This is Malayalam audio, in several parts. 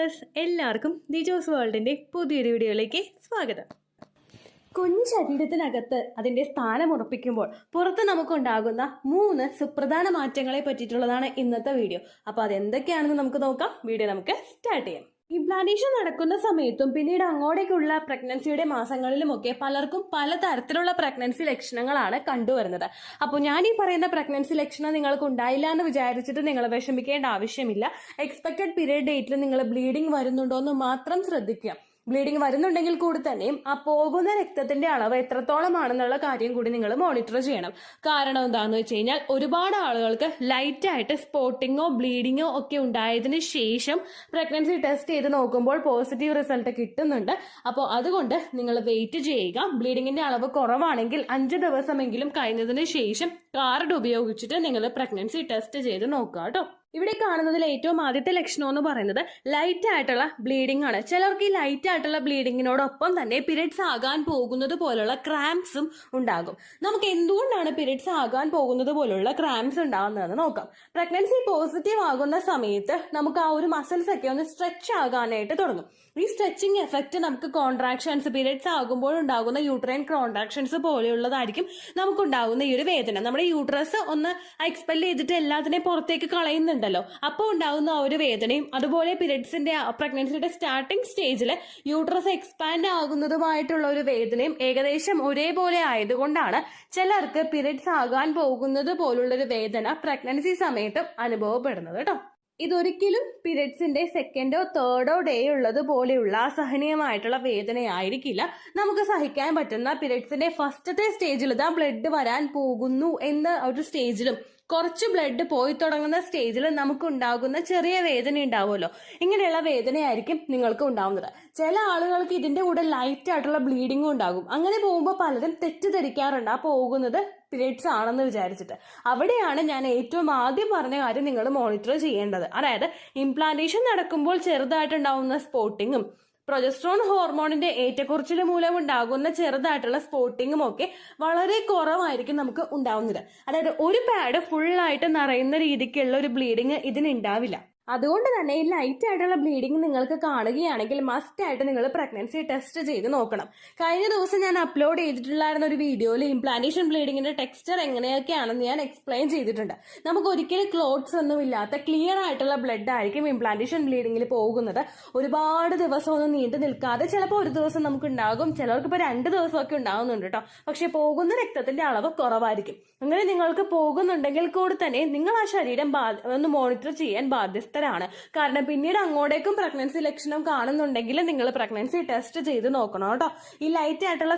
ഡിയേഴ്സ്, എല്ലാവർക്കും ദിജോസ് വേൾഡിൻ്റെ പുതിയൊരു വീഡിയോയിലേക്ക് സ്വാഗതം. കുഞ്ഞു ശരീരത്തിനകത്ത് അതിൻ്റെ സ്ഥാനം ഉറപ്പിക്കുമ്പോൾ പുറത്ത് നമുക്കുണ്ടാകുന്ന 3 സുപ്രധാന മാറ്റങ്ങളെ പറ്റിയിട്ടുള്ളതാണ് ഇന്നത്തെ വീഡിയോ. അപ്പോൾ അതെന്തൊക്കെയാണെന്ന് നമുക്ക് നോക്കാം. വീഡിയോ നമുക്ക് സ്റ്റാർട്ട് ചെയ്യാം. ഇംപ്ലാന്റേഷൻ നടക്കുന്ന സമയത്തും പിന്നീട് അങ്ങോട്ടേക്കുള്ള പ്രഗ്നൻസിയുടെ മാസങ്ങളിലുമൊക്കെ പലർക്കും പലതരത്തിലുള്ള പ്രഗ്നൻസി ലക്ഷണങ്ങളാണ് കണ്ടുവരുന്നത്. അപ്പോൾ ഞാൻ ഈ പറയുന്ന പ്രഗ്നൻസി ലക്ഷണം നിങ്ങൾക്ക് ഉണ്ടായില്ല എന്ന് വിചാരിച്ചിട്ട് നിങ്ങൾ വിഷമിക്കേണ്ട ആവശ്യമില്ല. എക്സ്പെക്റ്റഡ് പീരിയഡ് ഡേറ്റിൽ നിങ്ങൾ ബ്ലീഡിംഗ് വരുന്നുണ്ടോ എന്ന് മാത്രം ശ്രദ്ധിക്കുക. ബ്ലീഡിംഗ് വരുന്നുണ്ടെങ്കിൽ കൂടി തന്നെയും ആ പോകുന്ന രക്തത്തിന്റെ അളവ് എത്രത്തോളമാണെന്നുള്ള കാര്യം കൂടി നിങ്ങൾ മോണിറ്റർ ചെയ്യണം. കാരണം എന്താണെന്ന് വെച്ച് കഴിഞ്ഞാൽ ഒരുപാട് ആളുകൾക്ക് ലൈറ്റ് ആയിട്ട് സ്പോട്ടിങ്ങോ ബ്ലീഡിങ്ങോ ഒക്കെ ഉണ്ടായതിനു ശേഷം പ്രഗ്നൻസി ടെസ്റ്റ് ചെയ്ത് നോക്കുമ്പോൾ പോസിറ്റീവ് റിസൾട്ട് കിട്ടുന്നുണ്ട്. അപ്പോൾ അതുകൊണ്ട് നിങ്ങൾ വെയിറ്റ് ചെയ്യുക. ബ്ലീഡിങ്ങിന്റെ അളവ് കുറവാണെങ്കിൽ 5 ദിവസമെങ്കിലും കഴിഞ്ഞതിന് ശേഷം കാർഡ് ഉപയോഗിച്ചിട്ട് നിങ്ങൾ പ്രഗ്നൻസി ടെസ്റ്റ് ചെയ്ത് നോക്കുക കേട്ടോ. ഇവിടെ കാണുന്നതിൽ ഏറ്റവും ആദ്യത്തെ ലക്ഷണം എന്ന് പറയുന്നത് ലൈറ്റ് ആയിട്ടുള്ള ബ്ലീഡിംഗ് ആണ്. ചിലർക്ക് ഈ ലൈറ്റ് ആയിട്ടുള്ള ബ്ലീഡിങ്ങിനോടൊപ്പം തന്നെ പീരിയഡ്സ് ആകാൻ പോകുന്നത് പോലുള്ള ക്രാംസും ഉണ്ടാകും. നമുക്ക് എന്തുകൊണ്ടാണ് പീരിയഡ്സ് ആകാൻ പോകുന്നത് പോലുള്ള ക്രാംസ് ഉണ്ടാകുന്നതെന്ന് നോക്കാം. പ്രഗ്നൻസി പോസിറ്റീവ് ആകുന്ന സമയത്ത് നമുക്ക് ആ ഒരു മസിൽസ് ഒക്കെ ഒന്ന് സ്ട്രെച്ച് ആകാനായിട്ട് തുടങ്ങും. ഈ സ്ട്രെച്ചിങ് എഫക്റ്റ് നമുക്ക് കോൺട്രാക്ഷൻസ് പീരിയഡ്സ് ആകുമ്പോൾ ഉണ്ടാകുന്ന യൂട്രൈൻ കോൺട്രാക്ഷൻസ് പോലെയുള്ളതായിരിക്കും നമുക്കുണ്ടാകുന്ന ഈ ഒരു വേദന. നമ്മുടെ യൂട്രസ് ഒന്ന് എക്സ്പെൽ ചെയ്തിട്ട് എല്ലാത്തിനെയും പുറത്തേക്ക് കളയുന്നുണ്ടല്ലോ, അപ്പോൾ ഉണ്ടാകുന്ന ആ ഒരു വേദനയും അതുപോലെ പീരിയഡ്സിന്റെ പ്രഗ്നൻസിയുടെ സ്റ്റാർട്ടിംഗ് സ്റ്റേജിൽ യൂട്രസ് എക്സ്പാൻഡ് ആകുന്നതുമായിട്ടുള്ള ഒരു വേദനയും ഏകദേശം ഒരേപോലെ ആയതുകൊണ്ടാണ് ചിലർക്ക് പീരിയഡ്സ് ആകാൻ പോകുന്നത് പോലുള്ളൊരു വേദന പ്രഗ്നൻസി സമയത്ത് അനുഭവപ്പെടുന്നത് കേട്ടോ. ഇതൊരിക്കലും പീരിയഡ്സിന്റെ 2ോ 3ോ ഡേ ഉള്ളത് പോലെയുള്ള അസഹനീയമായിട്ടുള്ള വേദനയായിരിക്കില്ല. നമുക്ക് സഹിക്കാൻ പറ്റുന്ന പീരിയഡ്സിന്റെ ഫസ്റ്റത്തെ സ്റ്റേജിൽ ഇതാ ബ്ലഡ് വരാൻ പോകുന്നു എന്ന ഒരു സ്റ്റേജിലും കുറച്ച് ബ്ലഡ് പോയി തുടങ്ങുന്ന സ്റ്റേജിൽ നമുക്ക് ഉണ്ടാകുന്ന ചെറിയ വേദന ഉണ്ടാവുമല്ലോ, ഇങ്ങനെയുള്ള വേദനയായിരിക്കും നിങ്ങൾക്ക് ഉണ്ടാവുന്നത്. ചില ആളുകൾക്ക് ഇതിന്റെ കൂടെ ലൈറ്റ് ആയിട്ടുള്ള ബ്ലീഡിങ്ങും ഉണ്ടാകും. അങ്ങനെ പോകുമ്പോൾ പലരും തെറ്റിദ്ധരിക്കാറുണ്ട് ആ പോകുന്നത് പീരിയഡ്സ് ആണെന്ന് വിചാരിച്ചിട്ട്. അവിടെയാണ് ഞാൻ ഏറ്റവും ആദ്യം പറഞ്ഞ കാര്യം നിങ്ങൾ മോണിറ്റർ ചെയ്യേണ്ടത്. അതായത് ഇംപ്ലാന്റേഷൻ നടക്കുമ്പോൾ ചെറുതായിട്ടുണ്ടാവുന്ന സ്പോട്ടിങ്ങും പ്രൊജസ്ട്രോൺ ഹോർമോണിന്റെ ഏറ്റക്കുറച്ചിൽ മൂലം ഉണ്ടാകുന്ന ചെറുതായിട്ടുള്ള സ്പോട്ടിങ്ങും ഒക്കെ വളരെ കുറവായിരിക്കും നമുക്ക് ഉണ്ടാവുന്നത്. അതായത് ഒരു പാഡ് ഫുള്ളായിട്ട് നിറയുന്ന രീതിക്കുള്ള ഒരു ബ്ലീഡിങ് ഇതിനുണ്ടാവില്ല. അതുകൊണ്ട് തന്നെ ഈ ലൈറ്റ് ആയിട്ടുള്ള ബ്ലീഡിങ് നിങ്ങൾക്ക് കാണുകയാണെങ്കിൽ മസ്റ്റ് ആയിട്ട് നിങ്ങൾ പ്രഗ്നൻസി ടെസ്റ്റ് ചെയ്ത് നോക്കണം. കഴിഞ്ഞ ദിവസം ഞാൻ അപ്ലോഡ് ചെയ്തിട്ടുണ്ടായിരുന്ന ഒരു വീഡിയോയിൽ ഇംപ്ലാന്റേഷൻ ബ്ലീഡിങ്ങിന്റെ ടെക്സ്ചർ എങ്ങനെയൊക്കെയാണെന്ന് ഞാൻ എക്സ്പ്ലെയിൻ ചെയ്തിട്ടുണ്ട്. നമുക്ക് ഒരിക്കലും ക്ലോട്ട്സ് ഒന്നും ഇല്ലാത്ത ക്ലിയർ ആയിട്ടുള്ള ബ്ലഡ് ആയിരിക്കും ഇംപ്ലാന്റേഷൻ ബ്ലീഡിങ്ങിൽ പോകുന്നത്. ഒരുപാട് ദിവസമൊന്നും നീണ്ടു നിൽക്കാതെ ചിലപ്പോൾ ഒരു ദിവസം നമുക്ക് ഉണ്ടാകും, ചിലർക്ക് ഇപ്പോൾ 2 ദിവസമൊക്കെ ഉണ്ടാകുന്നുണ്ട് കേട്ടോ. പക്ഷെ പോകുന്ന രക്തത്തിന്റെ അളവ് കുറവായിരിക്കും. അങ്ങനെ നിങ്ങൾക്ക് പോകുന്നുണ്ടെങ്കിൽ കൂടി തന്നെ നിങ്ങൾ ആ ശരീരം ഒന്ന് മോണിറ്റർ ചെയ്യാൻ ബാധ്യസ്ഥരാണ്. കാരണം പിന്നീട് അങ്ങോട്ടേക്കും പ്രഗ്നൻസി ലക്ഷണം കാണുന്നുണ്ടെങ്കിൽ നിങ്ങൾ പ്രഗ്നൻസി ടെസ്റ്റ് ചെയ്ത് നോക്കണം കേട്ടോ. ഈ ലൈറ്റ് ആയിട്ടുള്ള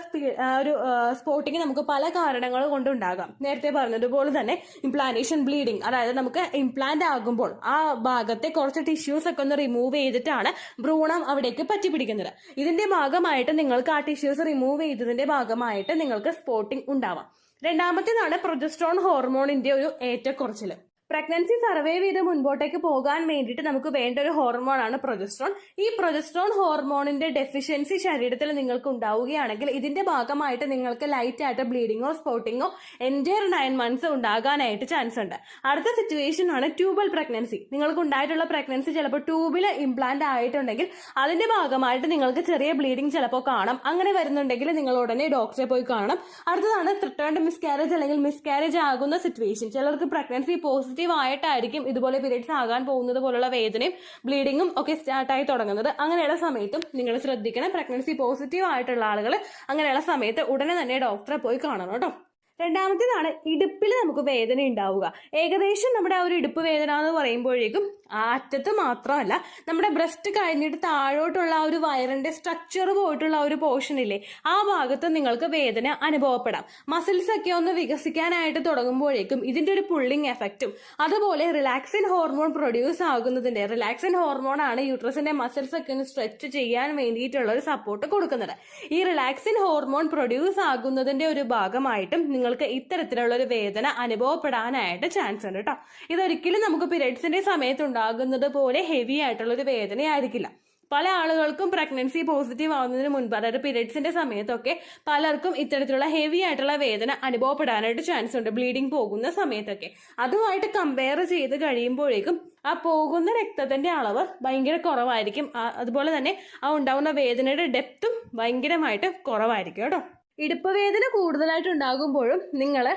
ഒരു സ്പോട്ടിങ് നമുക്ക് പല കാരണങ്ങൾ കൊണ്ടുണ്ടാകാം. നേരത്തെ പറഞ്ഞതുപോലെ തന്നെ ഇംപ്ലാന്റേഷൻ ബ്ലീഡിങ്, അതായത് നമുക്ക് ഇംപ്ലാന്റ് ആകുമ്പോൾ ആ ഭാഗത്തെ കുറച്ച് ടിഷ്യൂസ് ഒക്കെ ഒന്ന് റിമൂവ് ചെയ്തിട്ടാണ് ഭ്രൂണം അവിടേക്ക് പറ്റിപ്പിടിക്കുന്നത്. ഇതിന്റെ ഭാഗമായിട്ട് നിങ്ങൾക്ക് ആ ടിഷ്യൂസ് റിമൂവ് ചെയ്തതിന്റെ ഭാഗമായിട്ട് നിങ്ങൾക്ക് സ്പോട്ടിങ് ഉണ്ടാവാം. രണ്ടാമത്തേതാണ് പ്രൊജസ്ട്രോൺ ഹോർമോണിന്റെ ഒരു ഏറ്റക്കുറച്ചിൽ. പ്രഗ്നൻസി സർവൈവ് ചെയ്ത് മുൻപോട്ടേക്ക് പോകാൻ വേണ്ടിയിട്ട് നമുക്ക് വേണ്ട ഒരു ഹോർമോണാണ് പ്രൊജസ്ട്രോൺ. ഈ പ്രൊജസ്ട്രോൺ ഹോർമോണിന്റെ ഡെഫിഷ്യൻസി ശരീരത്തിൽ നിങ്ങൾക്ക് ഉണ്ടാവുകയാണെങ്കിൽ ഇതിന്റെ ഭാഗമായിട്ട് നിങ്ങൾക്ക് ലൈറ്റ് ആയിട്ട് ബ്ലീഡിങ്ങോ സ്പോട്ടിങ്ങോ എൻറ്റയർ 9 months ഉണ്ടാകാനായിട്ട് ചാൻസ് ഉണ്ട്. അടുത്ത സിറ്റുവേഷൻ ആണ് ട്യൂബൽ പ്രഗ്നൻസി. നിങ്ങൾക്ക് ഉണ്ടായിട്ടുള്ള പ്രഗ്നൻസി ചിലപ്പോൾ ട്യൂബിൽ ഇംപ്ലാന്റ് ആയിട്ടുണ്ടെങ്കിൽ അതിന്റെ ഭാഗമായിട്ട് നിങ്ങൾക്ക് ചെറിയ ബ്ലീഡിങ് ചിലപ്പോൾ കാണാം. അങ്ങനെ വരുന്നുണ്ടെങ്കിൽ നിങ്ങൾ ഉടനെ ഡോക്ടറെ പോയി കാണണം. അടുത്തതാണ് ത്രിട്ടേൺഡ് മിസ്കാരേജ് അല്ലെങ്കിൽ മിസ്കാരേജ് ആകുന്ന സിറ്റുവേഷൻ. ചിലർക്ക് പ്രഗ്നൻസി പോസിറ്റീവ് ആയിട്ടായിരിക്കും ഇതുപോലെ പീരിയഡ്സ് ആകാൻ പോകുന്നത് പോലുള്ള വേദനയും ബ്ലീഡിങ്ങും ഒക്കെ സ്റ്റാർട്ടായി തുടങ്ങുന്നത്. അങ്ങനെയുള്ള സമയത്തും നിങ്ങൾ ശ്രദ്ധിക്കണം. പ്രഗ്നൻസി പോസിറ്റീവ് ആയിട്ടുള്ള ആളുകൾ അങ്ങനെയുള്ള സമയത്ത് ഉടനെ തന്നെ ഡോക്ടറെ പോയി കാണണം കേട്ടോ. രണ്ടാമത്തേതാണ് ഇടുപ്പിൽ നമുക്ക് വേദന ഉണ്ടാവുക. ഏകദേശം നമ്മുടെ ആ ഒരു ഇടുപ്പ് വേദന എന്ന് പറയുമ്പോഴേക്കും ആ അറ്റത്ത് മാത്രമല്ല, നമ്മുടെ ബ്രസ്റ്റ് കഴിഞ്ഞിട്ട് താഴോട്ടുള്ള ആ ഒരു വയറിന്റെ സ്ട്രക്ചർ പോയിട്ടുള്ള ഒരു പോർഷൻ ഇല്ലേ, ആ ഭാഗത്ത് നിങ്ങൾക്ക് വേദന അനുഭവപ്പെടാം. മസിൽസ് ഒക്കെ ഒന്ന് വികസിക്കാനായിട്ട് തുടങ്ങുമ്പോഴേക്കും ഇതിന്റെ ഒരു പുള്ളിങ് എഫക്റ്റും അതുപോലെ റിലാക്സിൻ ഹോർമോൺ പ്രൊഡ്യൂസ് ആകുന്നതിന്റെ, റിലാക്സിൻ ഹോർമോൺ ആണ് യൂട്രസിന്റെ മസിൽസ് ഒക്കെ ഒന്ന് സ്ട്രെച്ച് ചെയ്യാൻ വേണ്ടിയിട്ടുള്ള ഒരു സപ്പോർട്ട് കൊടുക്കുന്നത്. ഈ റിലാക്സിൻ ഹോർമോൺ പ്രൊഡ്യൂസ് ആകുന്നതിന്റെ ഒരു ഭാഗമായിട്ടും നിങ്ങൾക്ക് ഇത്തരത്തിലുള്ള ഒരു വേദന അനുഭവപ്പെടാനായിട്ട് ചാൻസ് ഉണ്ട് കേട്ടോ. ഇതൊരിക്കലും നമുക്ക് പീരിയഡ്സിന്റെ സമയത്ത് ഉണ്ടാകുന്നത് പോലെ ഹെവി ആയിട്ടുള്ള ഒരു വേദനയായിരിക്കില്ല. പല ആളുകൾക്കും പ്രഗ്നൻസി പോസിറ്റീവ് ആവുന്നതിന് മുൻപ്, അതായത് പീരിയഡ്സിന്റെ സമയത്തൊക്കെ പലർക്കും ഇത്തരത്തിലുള്ള ഹെവി ആയിട്ടുള്ള വേദന അനുഭവപ്പെടാനായിട്ട് ചാൻസ് ഉണ്ട് ബ്ലീഡിങ് പോകുന്ന സമയത്തൊക്കെ. അതുമായിട്ട് കമ്പയർ ചെയ്ത് കഴിയുമ്പോഴേക്കും ആ പോകുന്ന രക്തത്തിന്റെ അളവ് ഭയങ്കര കുറവായിരിക്കും. അതുപോലെ തന്നെ ആ ഉണ്ടാകുന്ന വേദനയുടെ ഡെപ്തും ഭയങ്കരമായിട്ട് കുറവായിരിക്കും കേട്ടോ. ഇടുപ്പ് വേദന കൂടുതലായിട്ട് ഉണ്ടാകുമ്പോഴും നിങ്ങൾ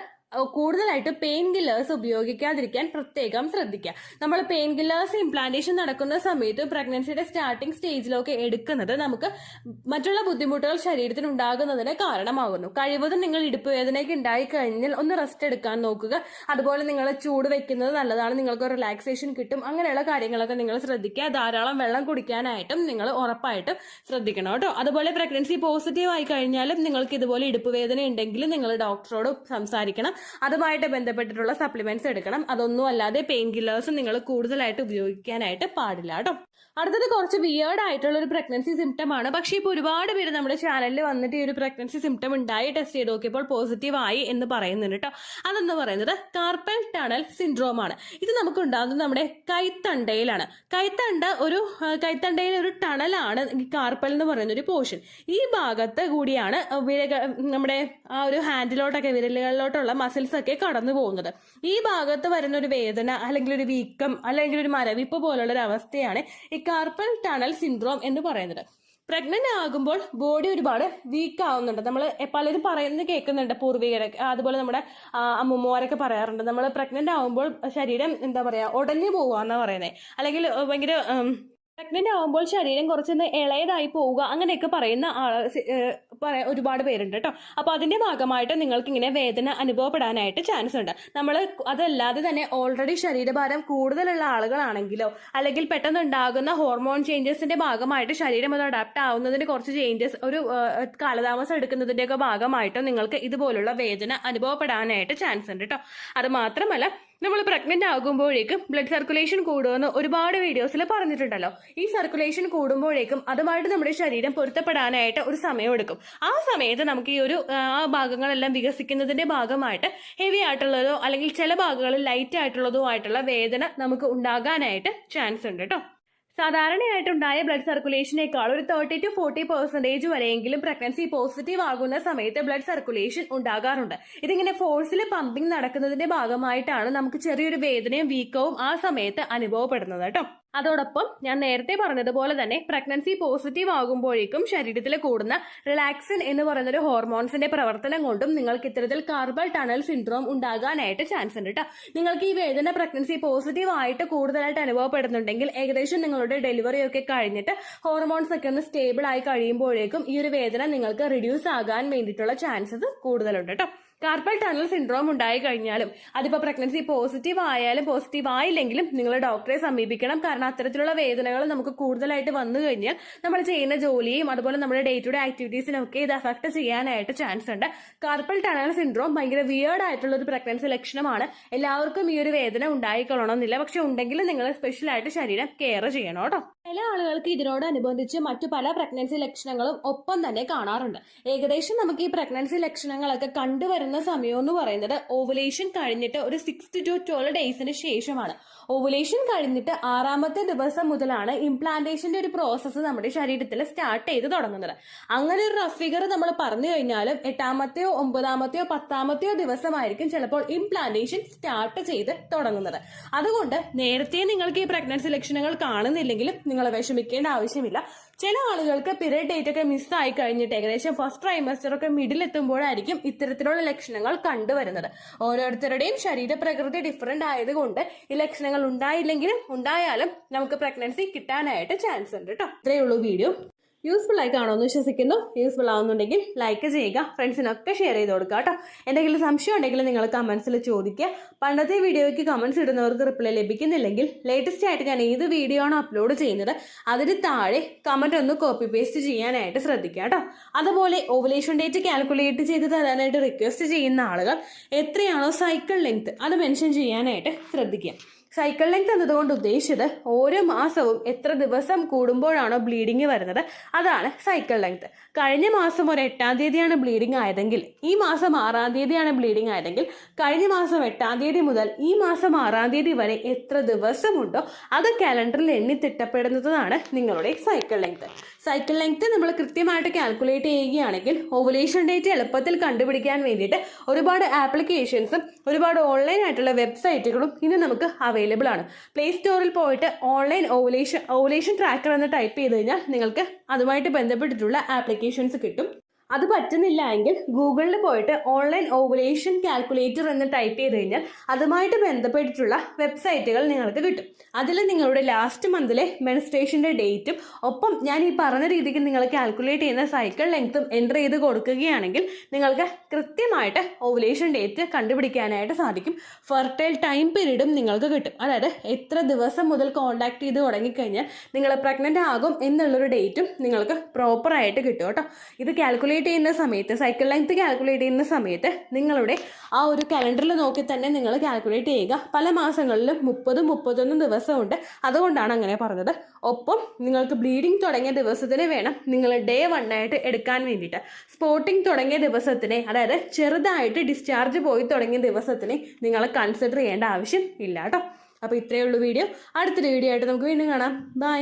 കൂടുതലായിട്ട് പെയിൻ കില്ലേഴ്സ് ഉപയോഗിക്കാതിരിക്കാൻ പ്രത്യേകം ശ്രദ്ധിക്കുക. നമ്മൾ പെയിൻ കില്ലേഴ്സ് ഇംപ്ലാന്റേഷൻ നടക്കുന്ന സമയത്ത് പ്രഗ്നൻസിയുടെ സ്റ്റാർട്ടിംഗ് സ്റ്റേജിലൊക്കെ എടുക്കുന്നത് നമുക്ക് മറ്റുള്ള ബുദ്ധിമുട്ടുകൾ ശരീരത്തിന് ഉണ്ടാകുന്നതിന് കാരണമാകുന്നു. കഴിവതും നിങ്ങൾ ഇടുപ്പ് വേദനയൊക്കെ ഉണ്ടായി കഴിഞ്ഞാൽ ഒന്ന് റെസ്റ്റ് എടുക്കാൻ നോക്കുക. അതുപോലെ നിങ്ങൾ ചൂട് വെക്കുന്നത് നല്ലതാണ്, നിങ്ങൾക്ക് റിലാക്സേഷൻ കിട്ടും. അങ്ങനെയുള്ള കാര്യങ്ങളൊക്കെ നിങ്ങൾ ശ്രദ്ധിക്കുക. ധാരാളം വെള്ളം കുടിക്കാനായിട്ടും നിങ്ങൾ ഉറപ്പായിട്ടും ശ്രദ്ധിക്കണം കേട്ടോ. അതുപോലെ പ്രഗ്നൻസി പോസിറ്റീവ് ആയി കഴിഞ്ഞാലും നിങ്ങൾക്ക് ഇതുപോലെ ഇടുപ്പ് വേദന ഉണ്ടെങ്കിൽ നിങ്ങൾ ഡോക്ടറോട് സംസാരിക്കണം. അതുമായിട്ട് ബന്ധപ്പെട്ടിട്ടുള്ള സപ്ലിമെന്റ്സ് എടുക്കണം. അതൊന്നും അല്ലാതെ പെയിൻ കില്ലേഴ്സ് നിങ്ങൾ കൂടുതലായിട്ട് ഉപയോഗിക്കാനായിട്ട് പാടില്ല കേട്ടോ. അടുത്തത് കുറച്ച് വിയേർഡ് ആയിട്ടുള്ള ഒരു പ്രഗ്നൻസി സിംറ്റം ആണ്. പക്ഷേ ഇപ്പോൾ ഒരുപാട് പേര് നമ്മുടെ ചാനലിൽ വന്നിട്ട് ഈ ഒരു പ്രഗ്നൻസി സിംറ്റം ഉണ്ടായി ടെസ്റ്റ് ചെയ്ത് നോക്കിയപ്പോൾ പോസിറ്റീവ് ആയി എന്ന് പറയുന്നുണ്ട് കേട്ടോ. അതെന്ന് പറയുന്നത് കാർപ്പൽ ടണൽ സിൻഡ്രോം ആണ്. ഇത് നമുക്ക് ഉണ്ടാകുന്നത് നമ്മുടെ കൈത്തണ്ടയിലാണ്. കൈത്തണ്ടയിലെ ഒരു ടണലാണ് ഈ കാർപ്പൽ എന്ന് പറയുന്ന ഒരു പോർഷൻ. ഈ ഭാഗത്ത് കൂടിയാണ് നമ്മുടെ ആ ഒരു ഹാൻഡിലോട്ടൊക്കെ വിരലുകളിലോട്ടുള്ള മസിൽസ് ഒക്കെ കടന്നു പോകുന്നത്. ഈ ഭാഗത്ത് വരുന്ന ഒരു വേദന അല്ലെങ്കിൽ ഒരു വീക്കം അല്ലെങ്കിൽ ഒരു മരവിപ്പ് പോലുള്ള ഒരു അവസ്ഥയാണ് ഈ കാർപ്പൽ ടണൽ സിൻഡ്രോം എന്ന് പറയുന്നത്. പ്രഗ്നന്റ് ആകുമ്പോൾ ബോഡി ഒരുപാട് വീക്ക് ആവുന്നുണ്ട്. നമ്മൾ പലരും പറയുന്നത് കേൾക്കുന്നുണ്ട്, പൂർവികരൊക്കെ അതുപോലെ നമ്മുടെ അമ്മൂമ്മമാരൊക്കെ പറയാറുണ്ട്, നമ്മൾ പ്രഗ്നന്റ് ആകുമ്പോൾ ശരീരം എന്താ പറയാ ഉടഞ്ഞു പോവാന്നാ പറയുന്നത്, അല്ലെങ്കിൽ ഭയങ്കര പ്രഗ്നന്റ് ആകുമ്പോൾ ശരീരം കുറച്ചൊന്ന് ഇളയതായി പോവുക അങ്ങനെയൊക്കെ പറയുന്ന ഒരുപാട് പേരുണ്ട് കേട്ടോ. അപ്പൊ അതിന്റെ ഭാഗമായിട്ട് നിങ്ങൾക്ക് ഇങ്ങനെ വേദന അനുഭവപ്പെടാനായിട്ട് ചാൻസ് ഉണ്ട്. നമ്മൾ അതല്ലാതെ തന്നെ ഓൾറെഡി ശരീരഭാരം കൂടുതലുള്ള ആളുകളാണെങ്കിലോ അല്ലെങ്കിൽ പെട്ടെന്ന് ഉണ്ടാകുന്ന ഹോർമോൺ ചേഞ്ചസിന്റെ ഭാഗമായിട്ട് ശരീരം അത് അഡാപ്റ്റ് ആവുന്നതിന് കുറച്ച് ചേഞ്ചസ് ഒരു കാലതാമസം എടുക്കുന്നതിന്റെയൊക്കെ ഭാഗമായിട്ട് നിങ്ങൾക്ക് ഇതുപോലുള്ള വേദന അനുഭവപ്പെടാനായിട്ട് ചാൻസ് ഉണ്ട് കേട്ടോ. അത് മാത്രമല്ല, നമ്മൾ പ്രഗ്നന്റ് ആകുമ്പോഴേക്കും ബ്ലഡ് സർക്കുലേഷൻ കൂടുമെന്ന് ഒരുപാട് വീഡിയോസിൽ പറഞ്ഞിട്ടുണ്ടല്ലോ. ഈ സർക്കുലേഷൻ കൂടുമ്പോഴേക്കും അതുമായിട്ട് നമ്മുടെ ശരീരം പൊരുത്തപ്പെടാനായിട്ട് ഒരു സമയം എടുക്കും. ആ സമയത്ത് നമുക്ക് ഈ ഒരു ഭാഗങ്ങളെല്ലാം വികസിക്കുന്നതിന്റെ ഭാഗമായിട്ട് ഹെവി ആയിട്ടുള്ളതോ അല്ലെങ്കിൽ ചില ഭാഗങ്ങളിൽ ലൈറ്റ് ആയിട്ടുള്ളതോ ആയിട്ടുള്ള വേദന നമുക്ക് ഉണ്ടാകാനായിട്ട് ചാൻസ് ഉണ്ട് കേട്ടോ. സാധാരണയായിട്ടുണ്ടായ ബ്ലഡ് സർക്കുലേഷനേക്കാൾ ഒരു 30 to 40% വരെയെങ്കിലും പ്രഗ്നൻസി പോസിറ്റീവ് ആകുന്ന സമയത്ത് ബ്ലഡ് സർക്കുലേഷൻ ഉണ്ടാകാറുണ്ട്. ഇതിങ്ങനെ ഫോഴ്സിൽ പമ്പിങ് നടക്കുന്നതിന്റെ ഭാഗമായിട്ടാണ് നമുക്ക് ചെറിയൊരു വേദനയും വീക്കവും ആ സമയത്ത് അനുഭവപ്പെടുന്നത് കേട്ടോ. അതോടൊപ്പം ഞാൻ നേരത്തെ പറഞ്ഞതുപോലെ തന്നെ പ്രഗ്നൻസി പോസിറ്റീവ് ആകുമ്പോഴേക്കും ശരീരത്തിൽ കൂടുന്ന റിലാക്സിൻ എന്ന് പറയുന്ന ഒരു ഹോർമോൺസിന്റെ പ്രവർത്തനം കൊണ്ടും നിങ്ങൾക്ക് ഇത്തരത്തിൽ കാർപ്പൽ ടണൽ സിൻഡ്രോം ഉണ്ടാകാനായിട്ട് ചാൻസ് ഉണ്ട് കേട്ടോ. നിങ്ങൾക്ക് ഈ വേദന പ്രഗ്നൻസി പോസിറ്റീവ് ആയിട്ട് കൂടുതലായിട്ട് അനുഭവപ്പെടുന്നുണ്ടെങ്കിൽ ഏകദേശം നിങ്ങളുടെ ഡെലിവറി ഒക്കെ കഴിഞ്ഞിട്ട് ഹോർമോൺസ് ഒക്കെ ഒന്ന് സ്റ്റേബിൾ ആയി കഴിയുമ്പോഴേക്കും ഈ ഒരു വേദന നിങ്ങൾക്ക് റിഡ്യൂസ് ആകാൻ വേണ്ടിയിട്ടുള്ള ചാൻസസ് കൂടുതലുണ്ട് കേട്ടോ. കാർപ്പൽ ടണൽ സിൻഡ്രോം ഉണ്ടായി കഴിഞ്ഞാലും അതിപ്പോൾ പ്രഗ്നൻസി പോസിറ്റീവ് ആയാലും പോസിറ്റീവ് ആയില്ലെങ്കിലും നിങ്ങൾ ഡോക്ടറെ സമീപിക്കണം. കാരണം അത്തരത്തിലുള്ള വേദനകൾ നമുക്ക് കൂടുതലായിട്ട് വന്നു കഴിഞ്ഞാൽ നമ്മൾ ചെയ്യുന്ന ജോലിയും അതുപോലെ നമ്മുടെ ഡേ ടു ഡേ ആക്ടിവിറ്റീസിനൊക്കെ ഇത് അഫക്ട് ചെയ്യാനായിട്ട് ചാൻസ് ഉണ്ട്. കാർപ്പൽ ടണൽ സിൻഡ്രോം ഭയങ്കര വിയേർഡ് ആയിട്ടുള്ള ഒരു പ്രഗ്നൻസി ലക്ഷണമാണ്. എല്ലാവർക്കും ഈ ഒരു വേദന ഉണ്ടായിക്കൊള്ളണമെന്നില്ല. പക്ഷെ ഉണ്ടെങ്കിൽ നിങ്ങൾ സ്പെഷ്യലായിട്ട് ശരീരം കെയർ ചെയ്യണം കേട്ടോ. ചില ആളുകൾക്ക് ഇതിനോടനുബന്ധിച്ച് മറ്റു പല പ്രഗ്നൻസി ലക്ഷണങ്ങളും ഒപ്പം തന്നെ കാണാറുണ്ട്. ഏകദേശം നമുക്ക് ഈ പ്രഗ്നൻസി ലക്ഷണങ്ങളൊക്കെ കണ്ടുവരുന്ന സമയം എന്ന് പറയുന്നത് ഓവുലേഷൻ കഴിഞ്ഞിട്ട് ഒരു 6 to 12 ഡേയ്സിന് ശേഷമാണ്. ഓവുലേഷൻ കഴിഞ്ഞിട്ട് 6ാമത്തെ ദിവസം മുതലാണ് ഇംപ്ലാന്റേഷന്റെ ഒരു പ്രോസസ്സ് നമ്മുടെ ശരീരത്തിൽ സ്റ്റാർട്ട് ചെയ്ത് തുടങ്ങുന്നത്. അങ്ങനെ ഒരു റഫ് ഫിഗർ നമ്മൾ പറഞ്ഞു കഴിഞ്ഞാലും 8ാമത്തെയോ 9ാമത്തെയോ 10ാമത്തെയോ ദിവസമായിരിക്കും ചിലപ്പോൾ ഇംപ്ലാന്റേഷൻ സ്റ്റാർട്ട് ചെയ്ത് തുടങ്ങുന്നത്. അതുകൊണ്ട് നേരത്തെ നിങ്ങൾക്ക് ഈ പ്രഗ്നൻസി ലക്ഷണങ്ങൾ കാണുന്നില്ലെങ്കിലും നിങ്ങൾ വിഷമിക്കേണ്ട ആവശ്യമില്ല. ചില ആളുകൾക്ക് പീരിയഡ് ഡേറ്റ് ഒക്കെ മിസ്സായി കഴിഞ്ഞിട്ട് ഏകദേശം ഫസ്റ്റ് ട്രൈമസ്റ്റർ ഒക്കെ മിഡിൽ എത്തുമ്പോഴായിരിക്കും ഇത്തരത്തിലുള്ള ലക്ഷണങ്ങൾ കണ്ടുവരുന്നത്. ഓരോരുത്തരുടെയും ശരീരപ്രകൃതി ഡിഫറെന്റ് ആയതുകൊണ്ട് ഈ ലക്ഷണങ്ങൾ ഉണ്ടായില്ലെങ്കിലും ഉണ്ടായാലും നമുക്ക് പ്രഗ്നൻസി കിട്ടാനായിട്ട് ചാൻസ് ഉണ്ട് കേട്ടോ. ഇത്രയേ ഉള്ളൂ വീഡിയോ. യൂസ്ഫുൾ ആയി കാണുമെന്ന് വിശ്വസിക്കുന്നു. യൂസ്ഫുൾ ആവുന്നുണ്ടെങ്കിൽ ലൈക്ക് ചെയ്യുക, ഫ്രണ്ട്സിനൊക്കെ ഷെയർ ചെയ്ത് കൊടുക്കുക കേട്ടോ. എന്തെങ്കിലും സംശയം ഉണ്ടെങ്കിൽ നിങ്ങൾ കമന്റ്സിൽ ചോദിക്കുക. പണ്ടത്തെ വീഡിയോയ്ക്ക് കമന്റ്സ് ഇടുന്നവർക്ക് റിപ്ലൈ ലഭിക്കുന്നില്ലെങ്കിൽ ലേറ്റസ്റ്റ് ആയിട്ട് ഞാൻ ഏത് വീഡിയോ ആണോ അപ്ലോഡ് ചെയ്യുന്നത് അതിന് താഴെ കമന്റ് ഒന്ന് കോപ്പി പേസ്റ്റ് ചെയ്യാനായിട്ട് ശ്രദ്ധിക്കുക കേട്ടോ. അതുപോലെ ഓവുലേഷൻ ഡേറ്റ് കാൽക്കുലേറ്റ് ചെയ്ത് തരാനായിട്ട് റിക്വസ്റ്റ് ചെയ്യുന്ന ആളുകൾ എത്രയാണോ സൈക്കിൾ ലെങ്ത് അത് മെൻഷൻ ചെയ്യാനായിട്ട് ശ്രദ്ധിക്കുക. സൈക്കിൾ ലെങ്ത് എന്നതുകൊണ്ട് ഉദ്ദേശിച്ചത് ഓരോ മാസവും എത്ര ദിവസം കൂടുമ്പോഴാണോ ബ്ലീഡിങ് വരുന്നത് അതാണ് സൈക്കിൾ ലെങ്ത്. കഴിഞ്ഞ മാസം ഒരു 8ാം തീയതിയാണ് ബ്ലീഡിങ് ആയതെങ്കിൽ ഈ മാസം 6ാം തീയതിയാണ് ബ്ലീഡിങ് ആയതെങ്കിൽ കഴിഞ്ഞ മാസം 8ാം തീയതി മുതൽ ഈ മാസം 6ാം തീയതി വരെ എത്ര ദിവസമുണ്ടോ അത് കാലണ്ടറിൽ എണ്ണി തിട്ടപ്പെടുന്നതാണ് നിങ്ങളുടെ സൈക്കിൾ ലെങ്ത്. സൈക്കിൾ ലെങ്ത് നമ്മൾ കൃത്യമായിട്ട് കാൽക്കുലേറ്റ് ചെയ്യുകയാണെങ്കിൽ ഓവുലേഷൻ ഡേറ്റ് എളുപ്പത്തിൽ കണ്ടുപിടിക്കാൻ വേണ്ടിയിട്ട് ഒരുപാട് ആപ്ലിക്കേഷൻസും ഒരുപാട് ഓൺലൈൻ ആയിട്ടുള്ള വെബ്സൈറ്റുകളും ഇന്ന് നമുക്ക് അവൈലബിൾ ആണ്. പ്ലേ സ്റ്റോറിൽ പോയിട്ട് ഓൺലൈൻ ഓവുലേഷൻ ട്രാക്കർ എന്ന് ടൈപ്പ് ചെയ്ത് കഴിഞ്ഞാൽ നിങ്ങൾക്ക് അതുമായിട്ട് ബന്ധപ്പെട്ടിട്ടുള്ള ആപ്ലിക്കേഷൻസ് കിട്ടും. അത് പറ്റുന്നില്ല എങ്കിൽ ഗൂഗിളിൽ പോയിട്ട് ഓൺലൈൻ ഓവുലേഷൻ കാൽക്കുലേറ്റർ എന്ന് ടൈപ്പ് ചെയ്ത് കഴിഞ്ഞാൽ അതുമായിട്ട് ബന്ധപ്പെട്ടിട്ടുള്ള വെബ്സൈറ്റുകൾ നിങ്ങൾക്ക് കിട്ടും. അതിൽ നിങ്ങളുടെ ലാസ്റ്റ് മന്തിലെ മെൻസ്ട്രേഷൻ്റെ ഡേറ്റും ഒപ്പം ഞാൻ ഈ പറഞ്ഞ രീതിക്ക് നിങ്ങൾ കാൽക്കുലേറ്റ് ചെയ്യുന്ന സൈക്കിൾ ലെങ്ത്തും എൻ്റർ ചെയ്ത് കൊടുക്കുകയാണെങ്കിൽ നിങ്ങൾക്ക് കൃത്യമായിട്ട് ഓവുലേഷൻ ഡേറ്റ് കണ്ടുപിടിക്കാനായിട്ട് സാധിക്കും. ഫെർട്ടൈൽ ടൈം പീരീഡും നിങ്ങൾക്ക് കിട്ടും. അതായത് എത്ര ദിവസം മുതൽ കോൺടാക്ട് ചെയ്ത് തുടങ്ങിക്കഴിഞ്ഞാൽ നിങ്ങൾ പ്രഗ്നൻ്റ് ആകും എന്നുള്ളൊരു ഡേറ്റും നിങ്ങൾക്ക് പ്രോപ്പറായിട്ട് കിട്ടും കേട്ടോ. ഇത് കാൽക്കുലേറ്റ് ചെയ്യുന്ന സമയത്ത്, സൈക്കിൾ ലെങ്ത് കാൽക്കുലേറ്റ് ചെയ്യുന്ന സമയത്ത് നിങ്ങളുടെ ആ ഒരു കലണ്ടറിൽ നോക്കി തന്നെ നിങ്ങൾ കാൽക്കുലേറ്റ് ചെയ്യുക. പല മാസങ്ങളിലും 30-31 ദിവസമുണ്ട്. അതുകൊണ്ടാണ് അങ്ങനെ പറഞ്ഞത്. ഒപ്പം നിങ്ങൾക്ക് ബ്ലീഡിങ് തുടങ്ങിയ ദിവസത്തിന് വേണം നിങ്ങൾ ഡേ 1 ആയിട്ട് എടുക്കാൻ വേണ്ടിയിട്ട്. സ്പോട്ടിങ് തുടങ്ങിയ ദിവസത്തിനെ, അതായത് ചെറുതായിട്ട് ഡിസ്ചാർജ് പോയി തുടങ്ങിയ ദിവസത്തിനെ നിങ്ങൾ കൺസിഡർ ചെയ്യേണ്ട ആവശ്യം ഇല്ല കേട്ടോ. അപ്പോൾ ഇത്രയേ ഉള്ളൂ വീഡിയോ. അടുത്തൊരു വീഡിയോ ആയിട്ട് നമുക്ക് വീണ്ടും കാണാം. ബൈ.